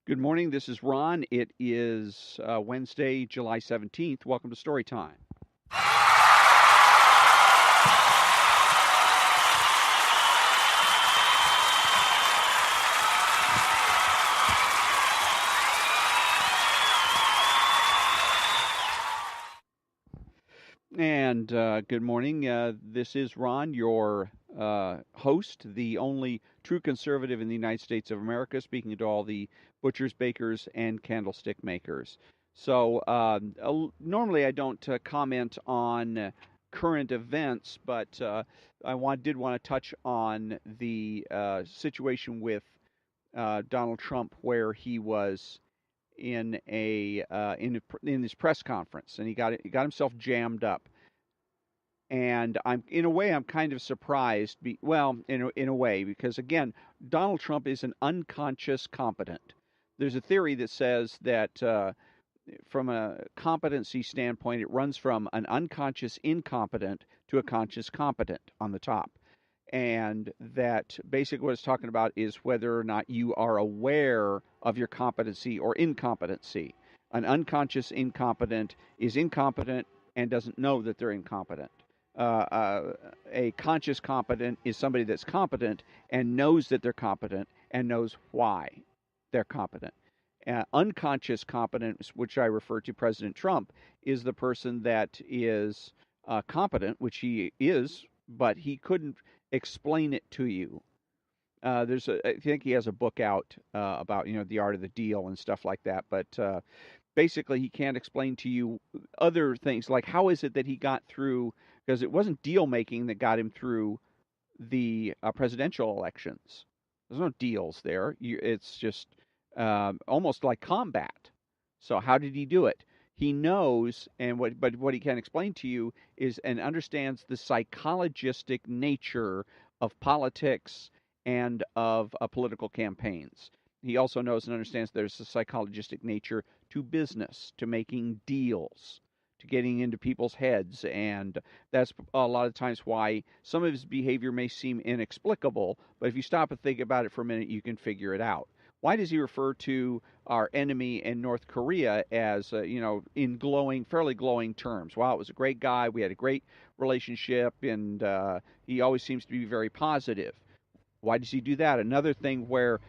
Good morning. This is Ron. It is Wednesday, July 17th. Welcome to Story Time. And good morning. This is Ron, your host, the only true conservative in the United States of America, speaking to all the butchers, bakers, and candlestick makers. So, normally I don't comment on current events, but did want to touch on the situation with Donald Trump, where he was in in his press conference, and he got himself jammed up. And I'm kind of surprised. In a way, because again, Donald Trump is an unconscious competent. There's a theory that says that from a competency standpoint, it runs from an unconscious incompetent to a conscious competent on the top. And that basically what it's talking about is whether or not you are aware of your competency or incompetency. An unconscious incompetent is incompetent and doesn't know that they're incompetent. A conscious competent is somebody that's competent and knows that they're competent and knows why they're competent. Unconscious competence, which I refer to President Trump, is the person that is competent, which he is, but he couldn't explain it to you. I think he has a book out about the art of the deal and stuff like that. But basically, he can't explain to you other things like how is it that he got through, because it wasn't deal making that got him through the presidential elections. There's no deals there. It's just almost like combat. So how did he do it? He knows, but what he can explain to you is and understands the psychologistic nature of politics and of political campaigns. He also knows and understands there's a psychologistic nature to business, to making deals, to getting into people's heads. And that's a lot of times why some of his behavior may seem inexplicable, but if you stop and think about it for a minute, you can figure it out. Why does he refer to our enemy in North Korea as, in fairly glowing terms? Wow, it was a great guy. We had a great relationship, and he always seems to be very positive. Why does he do that? Another thing where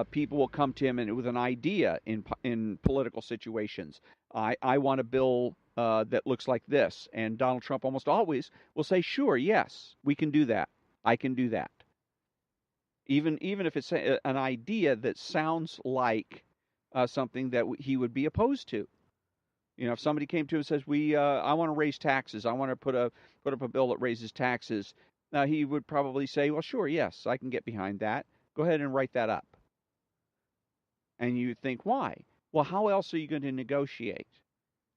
people will come to him with an idea in political situations. I want a bill that looks like this, and Donald Trump almost always will say, "Sure, yes, we can do that. I can do that." Even if it's an idea that sounds like something that he would be opposed to. If somebody came to him and says, I want to raise taxes. I want to put up a bill that raises taxes. He would probably say, well, sure, yes, I can get behind that. Go ahead and write that up. And you think, why? Well, how else are you going to negotiate?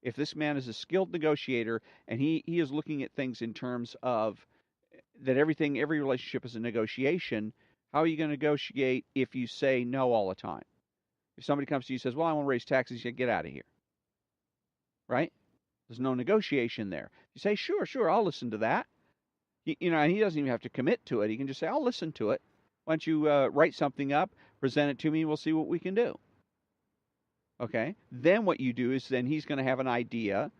If this man is a skilled negotiator and he is looking at things in terms of that every relationship is a negotiation, how are you going to negotiate if you say no all the time? If somebody comes to you and says, well, I want to raise taxes, you get out of here. Right? There's no negotiation there. You say, sure, I'll listen to that. And he doesn't even have to commit to it. He can just say, I'll listen to it. Why don't you write something up, present it to me, and we'll see what we can do. Okay? Then what you do is then he's going to have an idea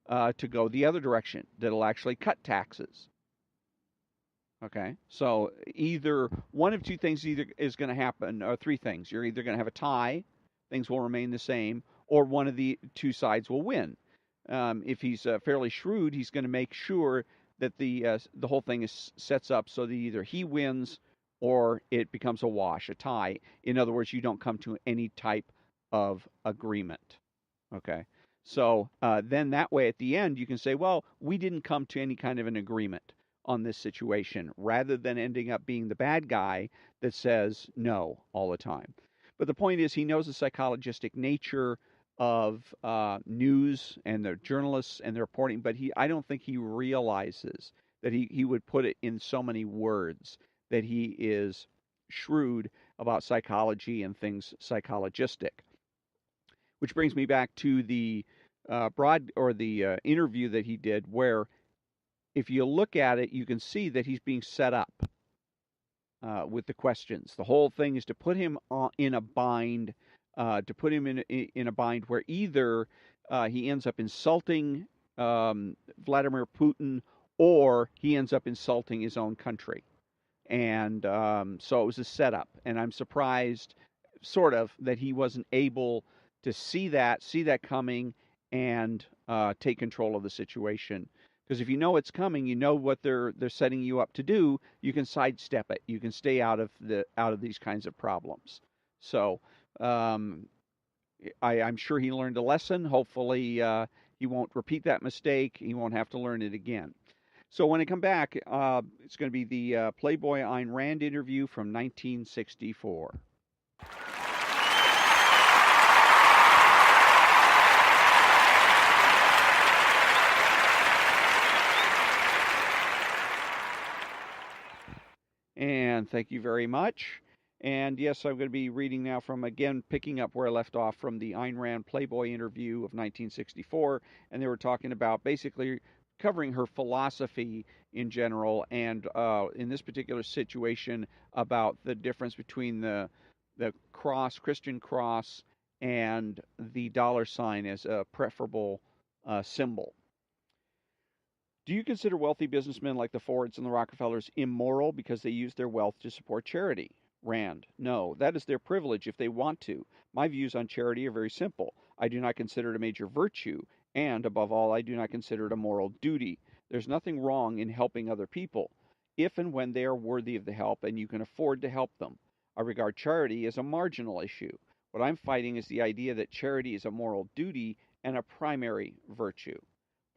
to go the other direction that'll actually cut taxes. Okay? So either one of two things is going to happen, or three things. You're either going to have a tie, things will remain the same, or one of the two sides will win. If he's fairly shrewd, he's going to make sure that the whole thing sets up so that either he wins or it becomes a wash, a tie. In other words, you don't come to any type of agreement. Okay? So then that way at the end you can say, well, we didn't come to any kind of an agreement on this situation, rather than ending up being the bad guy that says no all the time. But the point is, he knows the psychologistic nature of news and the journalists and the reporting, but I don't think he realizes that he would put it in so many words, that he is shrewd about psychology and things psychologistic. Which brings me back to the interview that he did, where if you look at it, you can see that he's being set up. With the questions. The whole thing is to put him in a bind, to make him answer questions that he doesn't want to answer. And then when he answers the questions, he doesn't know what he's answering. And then he says, well, I want to raise taxes. I want to put up a bill that raises taxes. And then he says, sure, yes, I can get behind that. Go ahead and write that up. And you think, why? Well, how else are you going to negotiate? If this man is a skilled negotiator and he is looking at things in terms of that everything is a negotiation, how are you going to negotiate if you say no all the time? If somebody comes to you and says, well, I want to raise taxes. You say, sure, yes, I can get behind that. Go ahead and write that up. to put him in a bind where either he ends up insulting Vladimir Putin, or he ends up insulting his own country. And so it was a setup. And I'm surprised, sort of, that he wasn't able to see that coming, and take control of the situation. Because if you know it's coming, you know what they're setting you up to do. You can sidestep it. You can stay out of these kinds of problems. So um, I'm sure he learned a lesson. Hopefully, he won't repeat that mistake. He won't have to learn it again. So when I come back, it's going to be the Playboy Ayn Rand interview from 1964. And thank you very much. And yes, I'm going to be reading now from, again, picking up where I left off from the Ayn Rand Playboy interview of 1964. And they were talking about basically covering her philosophy in general, and in this particular situation, about the difference between the cross, Christian cross, and the dollar sign as a preferable symbol. Do you consider wealthy businessmen like the Fords and the Rockefellers immoral because they use their wealth to support charity? Rand: no, that is their privilege if they want to. My views on charity are very simple. I do not consider it a major virtue, and, above all, I do not consider it a moral duty. There's nothing wrong in helping other people, if and when they are worthy of the help and you can afford to help them. I regard charity as a marginal issue. What I'm fighting is the idea that charity is a moral duty and a primary virtue.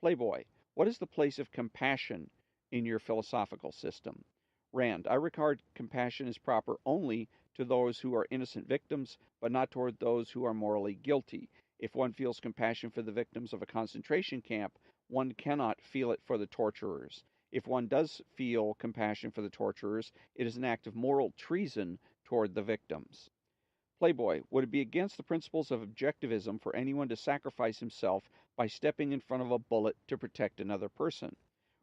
Playboy: what is the place of compassion in your philosophical system? Rand: I regard compassion as proper only to those who are innocent victims, but not toward those who are morally guilty. If one feels compassion for the victims of a concentration camp, one cannot feel it for the torturers. If one does feel compassion for the torturers, it is an act of moral treason toward the victims. Playboy: would it be against the principles of objectivism for anyone to sacrifice himself by stepping in front of a bullet to protect another person?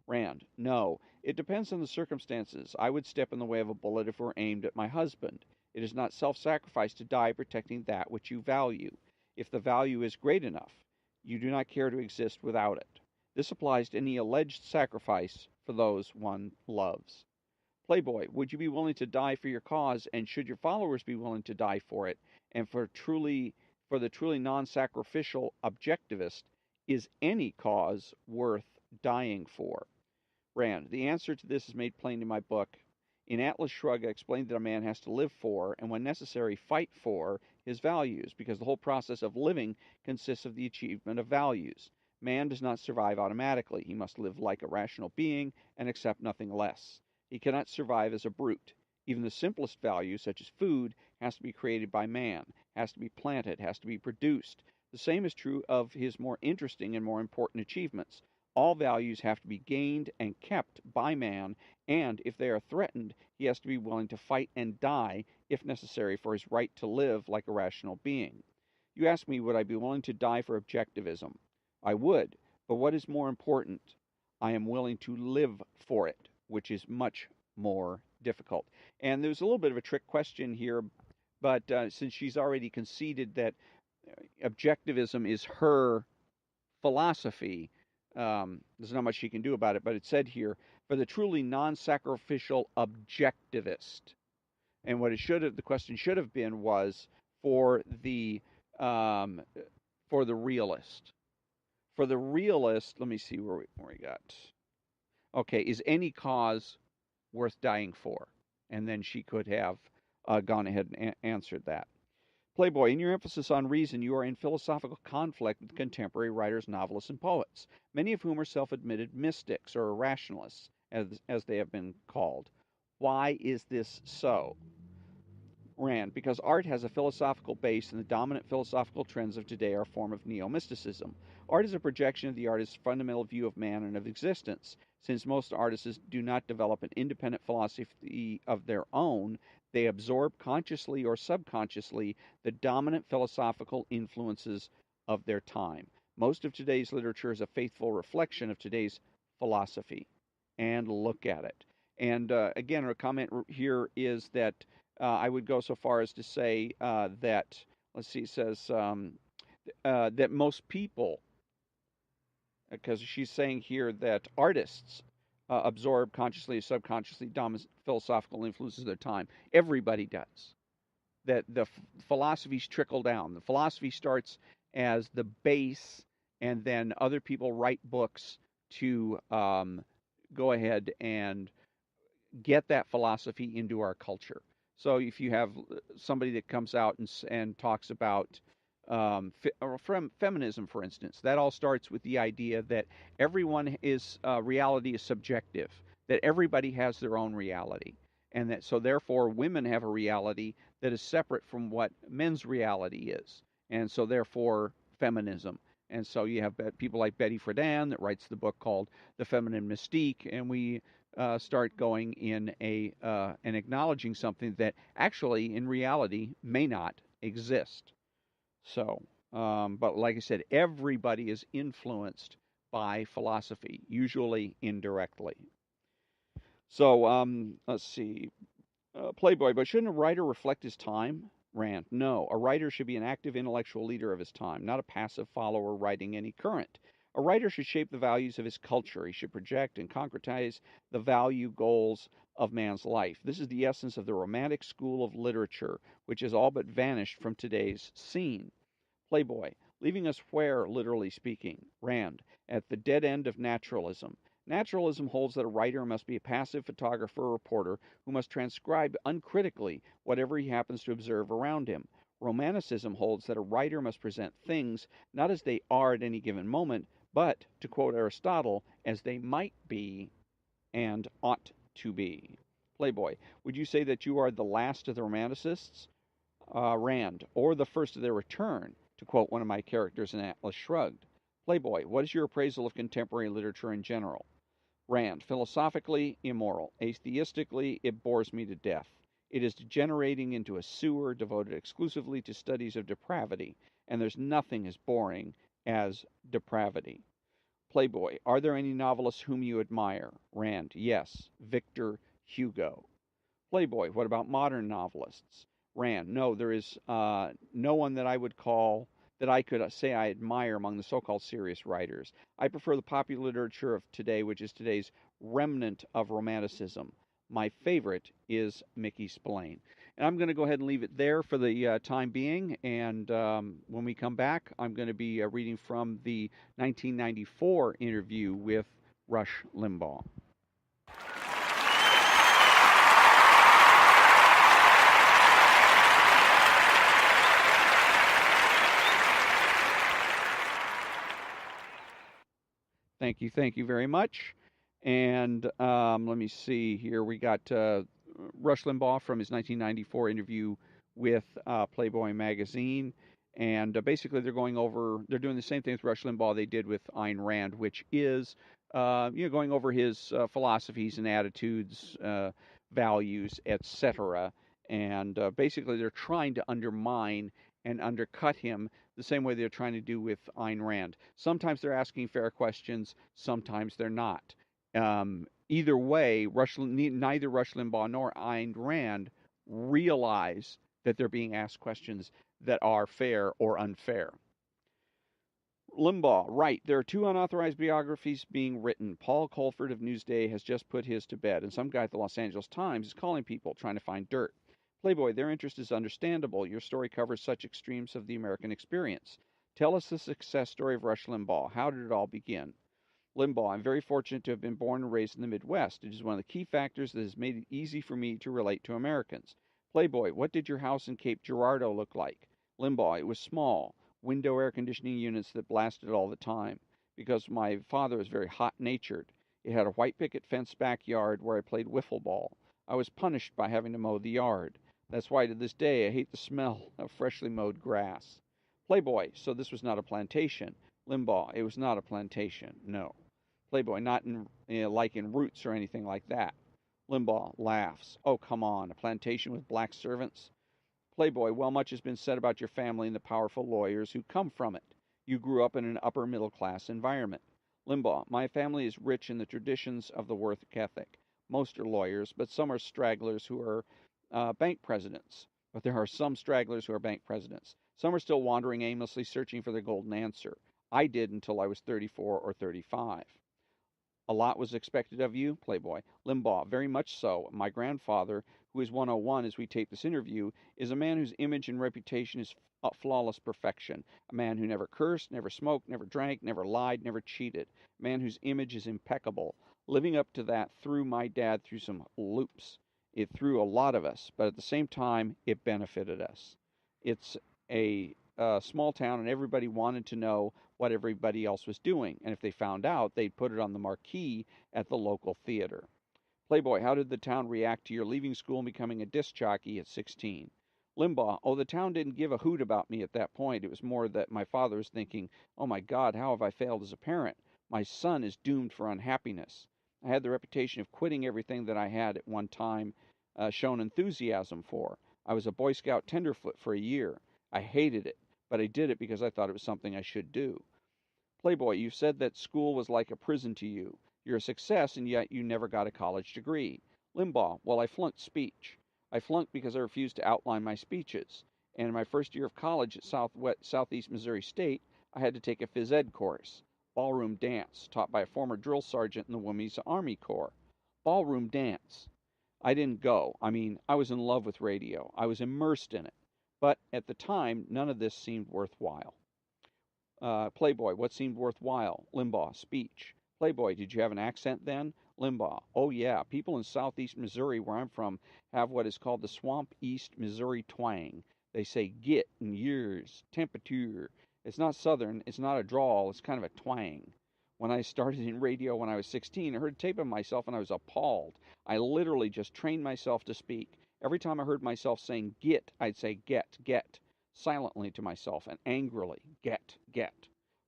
Rand: no, it depends on the circumstances. I would step in the way of a bullet if it were aimed at my husband. It is not self-sacrifice to die protecting that which you value. If the value is great enough, you do not care to exist without it. This applies to any alleged sacrifice for those one loves. Playboy: would you be willing to die for your cause, and should your followers be willing to die for it? And for the truly non-sacrificial objectivist, is any cause worth dying for? Rand: the answer to this is made plain in my book. In Atlas Shrugged, I explained that a man has to live for, and when necessary, fight for, his values, because the whole process of living consists of the achievement of values. Man does not survive automatically. He must live like a rational being and accept nothing less. He cannot survive as a brute. Even the simplest value, such as food, has to be created by man, has to be planted, has to be produced. The same is true of his more interesting and more important achievements. All values have to be gained and kept by man, and if they are threatened, he has to be willing to fight and die, if necessary, for his right to live like a rational being. You ask me, would I be willing to die for objectivism? I would, but what is more important? I am willing to live for it, which is much more difficult. And there's a little bit of a trick question here, but since she's already conceded that objectivism is her philosophy, there's not much she can do about it. But it said here, for the truly non-sacrificial objectivist, and what it should have, the question should have been, was for the um, realist. For the realist, let me see where we got. Okay, is any cause worth dying for? And then she could have gone ahead and answered that. Playboy: in your emphasis on reason, you are in philosophical conflict with contemporary writers, novelists, and poets, many of whom are self-admitted mystics or rationalists, as they have been called. Why is this so? Rand: because art has a philosophical base, and the dominant philosophical trends of today are a form of neo-mysticism. Art is a projection of the artist's fundamental view of man and of existence. Since most artists do not develop an independent philosophy of their own, they absorb consciously or subconsciously the dominant philosophical influences of their time. Most of today's literature is a faithful reflection of today's philosophy. And look at it. And again, our comment here is that I would go so far as to say that let's see, it says that most people, because she's saying here that artists absorb consciously or subconsciously dominant philosophical influences of their time. Everybody does. That the philosophies trickle down. The philosophy starts as the base, and then other people write books to go ahead and get that philosophy into our culture. So if you have somebody that comes out and talks about from feminism, for instance, that all starts with the idea that everyone is reality is subjective, that everybody has their own reality, and that so therefore women have a reality that is separate from what men's reality is, and so therefore feminism. And so you have people like Betty Friedan that writes the book called The Feminine Mystique, and we start going in and acknowledging something that actually in reality may not exist. So, but like I said, everybody is influenced by philosophy, usually indirectly. So, let's see. Playboy, but shouldn't a writer reflect his time? Rand, no. A writer should be an active intellectual leader of his time, not a passive follower writing any current. A writer should shape the values of his culture. He should project and concretize the value goals of man's life. This is the essence of the Romantic school of literature, which has all but vanished from today's scene. Playboy, leaving us where, literally speaking? Rand, at the dead end of naturalism. Naturalism holds that a writer must be a passive photographer or reporter who must transcribe uncritically whatever he happens to observe around him. Romanticism holds that a writer must present things not as they are at any given moment, but, to quote Aristotle, as they might be and ought to be. Playboy, would you say that you are the last of the Romanticists? Rand, or the first of their return, to quote one of my characters in Atlas Shrugged. Playboy, what is your appraisal of contemporary literature in general? Rand, philosophically, immoral. Atheistically, it bores me to death. It is degenerating into a sewer devoted exclusively to studies of depravity, and there's nothing as boring as depravity. Playboy, are there any novelists whom you admire? Rand, yes. Victor Hugo. Playboy, what about modern novelists? Rand, no, there is no one that I would call, that I could say I admire among the so called serious writers. I prefer the popular literature of today, which is today's remnant of Romanticism. My favorite is Mickey Spillane. And I'm going to go ahead and leave it there for the time being. And when we come back, I'm going to be reading from the 1994 interview with Rush Limbaugh. Thank you very much. And let me see here. We got Rush Limbaugh from his 1994 interview with Playboy magazine, and basically they're doing the same thing with Rush Limbaugh they did with Ayn Rand, which is going over his philosophies and attitudes, values, etc. And basically they're trying to undermine and undercut him the same way they're trying to do with Ayn Rand. Sometimes they're asking fair questions, sometimes they're not. Either way, neither Rush Limbaugh nor Ayn Rand realize that they're being asked questions that are fair or unfair. Limbaugh, right. There are two unauthorized biographies being written. Paul Colford of Newsday has just put his to bed, and some guy at the Los Angeles Times is calling people, trying to find dirt. Playboy, their interest is understandable. Your story covers such extremes of the American experience. Tell us the success story of Rush Limbaugh. How did it all begin? Limbaugh, I'm very fortunate to have been born and raised in the Midwest. It is one of the key factors that has made it easy for me to relate to Americans. Playboy, what did your house in Cape Girardeau look like? Limbaugh, it was small, window air conditioning units that blasted all the time. Because my father was very hot-natured. It had a white picket fence backyard where I played wiffle ball. I was punished by having to mow the yard. That's why to this day I hate the smell of freshly mowed grass. Playboy, so this was not a plantation. Limbaugh, it was not a plantation, no. Playboy, not in like in Roots or anything like that. Limbaugh laughs. Oh, come on, a plantation with black servants? Playboy, well, much has been said about your family and the powerful lawyers who come from it. You grew up in an upper middle class environment. Limbaugh, my family is rich in the traditions of the work ethic. Most are lawyers, but some are stragglers who are bank presidents. But there are some stragglers who are bank presidents. Some are still wandering aimlessly, searching for the golden answer. I did until I was 34 or 35. A lot was expected of you, Playboy. Limbaugh, very much so. My grandfather, who is 101 as we tape this interview, is a man whose image and reputation is flawless perfection. A man who never cursed, never smoked, never drank, never lied, never cheated. A man whose image is impeccable. Living up to that threw my dad through some loops. It threw a lot of us, but at the same time, it benefited us. It's a small town, and everybody wanted to know what everybody else was doing. And if they found out, they'd put it on the marquee at the local theater. Playboy, how did the town react to your leaving school and becoming a disc jockey at 16? Limbaugh, oh, the town didn't give a hoot about me at that point. It was more that my father was thinking, oh my God, how have I failed as a parent? My son is doomed for unhappiness. I had the reputation of quitting everything that I had at one time shown enthusiasm for. I was a Boy Scout tenderfoot for a year. I hated it, but I did it because I thought it was something I should do. Playboy, you said that school was like a prison to you. You're a success, and yet you never got a college degree. Limbaugh, well, I flunked speech. I flunked because I refused to outline my speeches. And in my first year of college at Southeast Missouri State, I had to take a phys ed course, ballroom dance, taught by a former drill sergeant in the Women's Army Corps. Ballroom dance. I didn't go. I mean, I was in love with radio. I was immersed in it. But at the time, none of this seemed worthwhile. Playboy, what seemed worthwhile? Limbaugh, speech. Playboy, did you have an accent then? Limbaugh, oh yeah. People in southeast Missouri, where I'm from, have what is called the Swamp East Missouri twang. They say git and years, temperature. It's not southern, it's not a drawl, it's kind of a twang. When I started in radio when I was 16, I heard a tape of myself and I was appalled. I literally just trained myself to speak. Every time I heard myself saying git, I'd say get, silently to myself and angrily, get.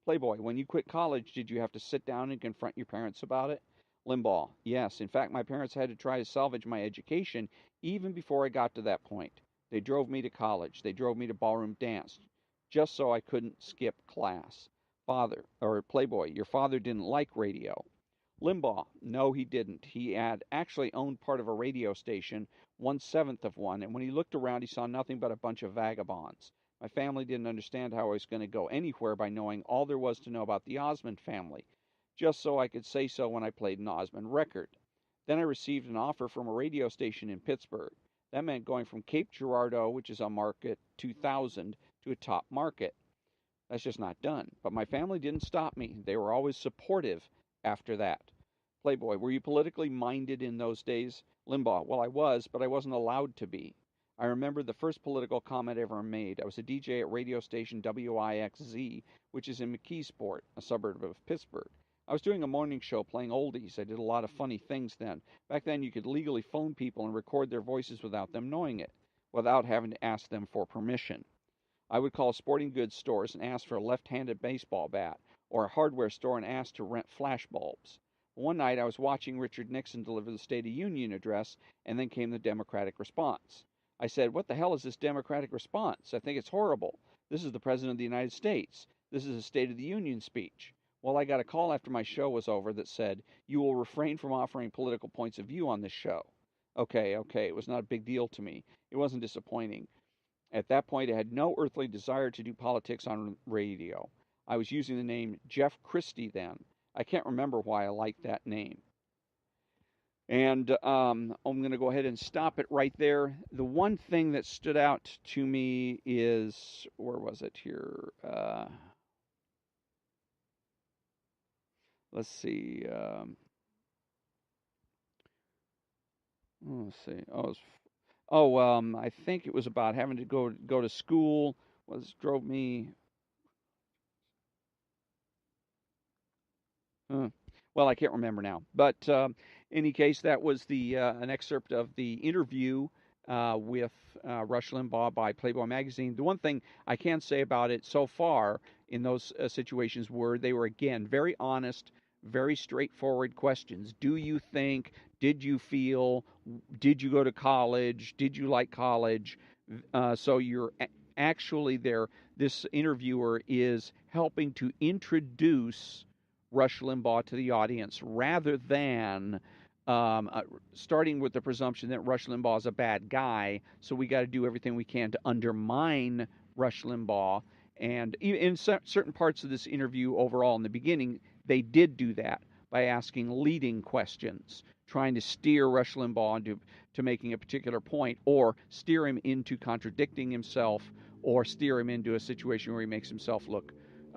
Playboy, when you quit college, did you have to sit down and confront your parents about it? Limbaugh, yes. In fact, my parents had to try to salvage my education even before I got to that point. They drove me to college. They drove me to ballroom dance just so I couldn't skip class. Playboy, your father didn't like radio. Limbaugh, no, he didn't. He had actually owned part of a radio station, 1/7 of one, and when he looked around, he saw nothing but a bunch of vagabonds. My family didn't understand how I was going to go anywhere by knowing all there was to know about the Osmond family, just so I could say so when I played an Osmond record. Then I received an offer from a radio station in Pittsburgh. That meant going from Cape Girardeau, which is a market 2,000, to a top market. That's just not done. But my family didn't stop me. They were always supportive after that. Playboy, were you politically minded in those days? Limbaugh, well, I was, but I wasn't allowed to be. I remember the first political comment ever made. I was a DJ at radio station WIXZ, which is in McKeesport, a suburb of Pittsburgh. I was doing a morning show playing oldies. I did a lot of funny things then. Back then, you could legally phone people and record their voices without them knowing it, without having to ask them for permission. I would call sporting goods stores and ask for a left-handed baseball bat, or a hardware store and ask to rent flash bulbs. One night I was watching Richard Nixon deliver the State of the Union address, and then came the Democratic response. I said, what the hell is this Democratic response? I think it's horrible. This is the President of the United States. This is a State of the Union speech. Well, I got a call after my show was over that said, you will refrain from offering political points of view on this show. Okay, it was not a big deal to me. It wasn't disappointing. At that point, I had no earthly desire to do politics on radio. I was using the name Jeff Christie then. I can't remember why I liked that name. And I'm going to go ahead and stop it right there. The one thing that stood out to me is, where was it here? Let's see. Let's see. I think it was about having to go to school. Drove me. Well, I can't remember now. But in any case, that was an excerpt of the interview with Rush Limbaugh by Playboy magazine. The one thing I can say about it so far in those situations were they were, again, very honest, very straightforward questions. Do you think? Did you feel? Did you go to college? Did you like college? So you're actually there. This interviewer is helping to introduce Rush Limbaugh to the audience rather than starting with the presumption that Rush Limbaugh is a bad guy, so we got to do everything we can to undermine Rush Limbaugh. And in certain parts of this interview overall in the beginning, they did do that by asking leading questions, trying to steer Rush Limbaugh into to making a particular point, or steer him into contradicting himself, or steer him into a situation where he makes himself look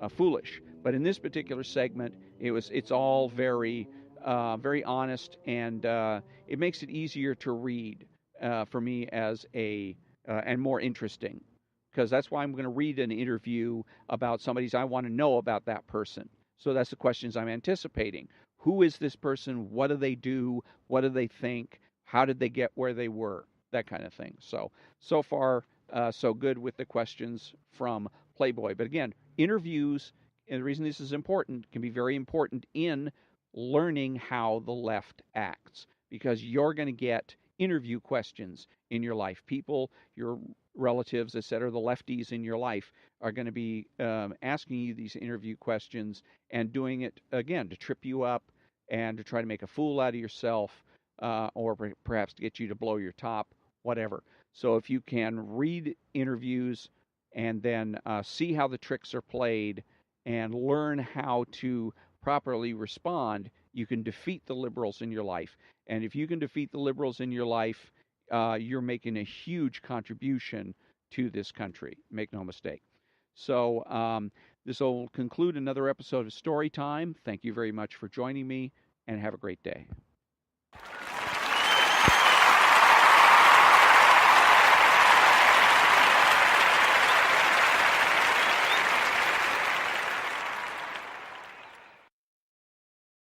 foolish. But in this particular segment, it's all very honest, and it makes it easier to read for me as a and more interesting, because that's why I'm going to read an interview about somebody's. I want to know about that person. So that's the questions I'm anticipating. Who is this person? What do they do? What do they think? How did they get where they were? That kind of thing. So far, so good with the questions from Playboy. But again, interviews, and the reason this is important, can be very important in learning how the left acts, because you're going to get interview questions in your life. People, your relatives, etc., the lefties in your life are going to be asking you these interview questions and doing it again to trip you up and to try to make a fool out of yourself, or perhaps to get you to blow your top, whatever. So if you can read interviews and then see how the tricks are played and learn how to properly respond, you can defeat the liberals in your life. And if you can defeat the liberals in your life, you're making a huge contribution to this country. Make no mistake. So this will conclude another episode of Story Time. Thank you very much for joining me, and have a great day.